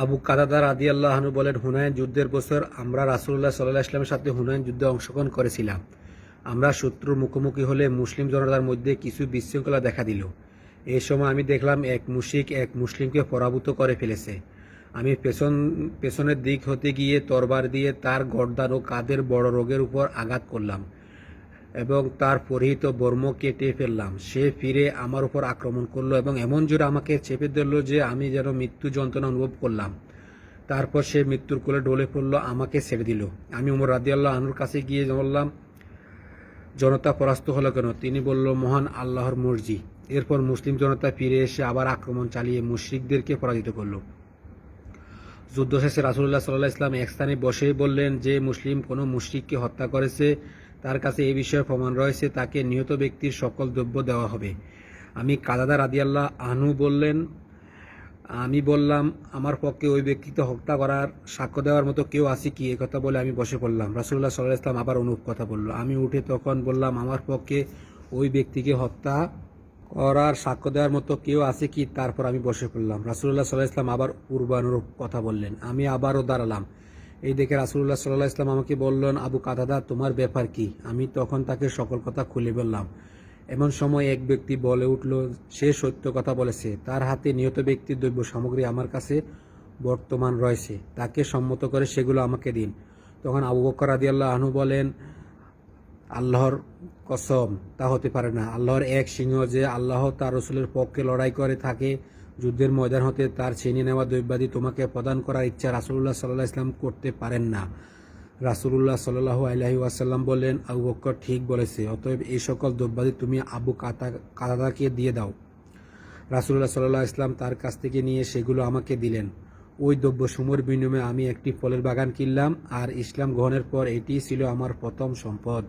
আবু কাতাদা রাদিয়াল্লাহু আনহু বলেন, হুনাইন যুদ্ধের বছর আমরা রাসূলুল্লাহ সাল্লাল্লাহু আলাইহি ওয়াসাল্লামের সাথে হুনাইন যুদ্ধে অংশগ্রহণ করেছিলাম। আমরা শত্রুর মুখোমুখি হলে মুসলিম জনতার মধ্যে কিছু বিশৃঙ্খলা দেখা দিল। এই সময় আমি দেখলাম এক মুশরিক এক মুসলিমকে পরাভূত করে ফেলেছে। আমি পেছনের দিক হতে গিয়ে তরবার দিয়ে তার গর্দান ও কাঁধের বড় রোগের উপর আঘাত করলাম এবং তার পরিহিত বর্ম কেটে ফেললাম। সে ফিরে আমার উপর আক্রমণ করলো এবং এমন জোরে আমাকে চেপে ধরল যে আমি যেন মৃত্যু যন্ত্রণা অনুভব করলাম। তারপর সে মৃত্যুর কোলে ঢলে পড়লো, আমাকে ছেড়ে দিল। আমি উমর রাদিয়াল্লাহু আনহুর কাছে গিয়ে বললাম, জনতা পরাস্ত হলো কেন? তিনি বলল, মহান আল্লাহর মর্জি। এরপর মুসলিম জনতা ফিরে এসে আবার আক্রমণ চালিয়ে মুশরিকদেরকে পরাজিত করল। যুদ্ধ শেষে রাসূলুল্লাহ সাল্লাল্লাহু আলাইহি ওয়াসাল্লাম এক স্থানে বসেই বললেন, যে মুসলিম কোনো মুশরিককে হত্যা করেছে, তার কাছে এই বিষয়ে প্রমাণ রয়েছে, তাকে নিহত ব্যক্তির সকল দ্রব্য দেওয়া হবে। আমি কাতাদা রাদিয়াল্লাহু আনহু বললেন, আমি বললাম, আমার পক্ষে ওই ব্যক্তিকে হত্যা করার সাক্ষ্য দেওয়ার মতো কেউ আছে কি? কথা বলে আমি বসে পড়লাম। রাসূলুল্লাহ সাল্লাল্লাহু আলাইহি ওয়াসাল্লাম আবার অনুপ কথা বলল। আমি উঠে তখন বললাম, আমার পক্ষে ওই ব্যক্তিকে হত্যা করার সাক্ষ্য দেওয়ার মতো কেউ আছে কি? তারপর আমি বসে পড়লাম। রাসূলুল্লাহ সাল্লাল্লাহু আলাইহি ওয়াসাল্লাম আবার পূর্বানুরূপ কথা বললেন। আমি আবারও দাঁড়ালাম। এই দেখে রাসূলুল্লাহ সাল্লাল্লাহু আলাইহি ওয়াসাল্লাম আমাকে বললেন, আবু কাতাদা, তোমার ব্যাপার কি? আমি তখন তাকে সকল কথা খুলে বললাম। এমন সময় এক ব্যক্তি বলে উঠল, সে সত্য কথা বলেছে, তার হাতে নিহত ব্যক্তির দ্রব্য সামগ্রী আমার কাছে বর্তমান রয়েছে, তাকে সম্মত করে সেগুলো আমাকে দিন। তখন আবু বকর রাদিয়াল্লাহু আনহু বলেন, আল্লাহর কসম, তা হতে পারে না। আল্লাহর এক সিংহ যে আল্লাহ তার রাসূলের পক্ষে লড়াই করে থাকে, যুদ্ধের ময়দান হতে তার ছিনিয়ে নেওয়া দ্রব্যাদি তোমাকে প্রদান করার ইচ্ছা রাসূলুল্লাহ সাল্লাল্লাহু আলাইহি ওয়াসাল্লাম করতে পারেন না। রাসূলুল্লাহ সাল্লাল্লাহু আলাইহি ওয়াসাল্লাম বললেন, আবু বকর ঠিক বলেছে, অতএব এই সকল দ্রব্যাদি তুমি আবু কাতাদাকে দিয়ে দাও। রাসূলুল্লাহ সাল্লাল্লাহু আলাইহি ওয়াসাল্লাম তার কাছ থেকে নিয়ে সেগুলো আমাকে দিলেন। ওই দ্রব্যসমূহের বিনিময়ে আমি একটি ফলের বাগান কিনলাম, আর ইসলাম গ্রহণের পর এটিই ছিল আমার প্রথম সম্পদ।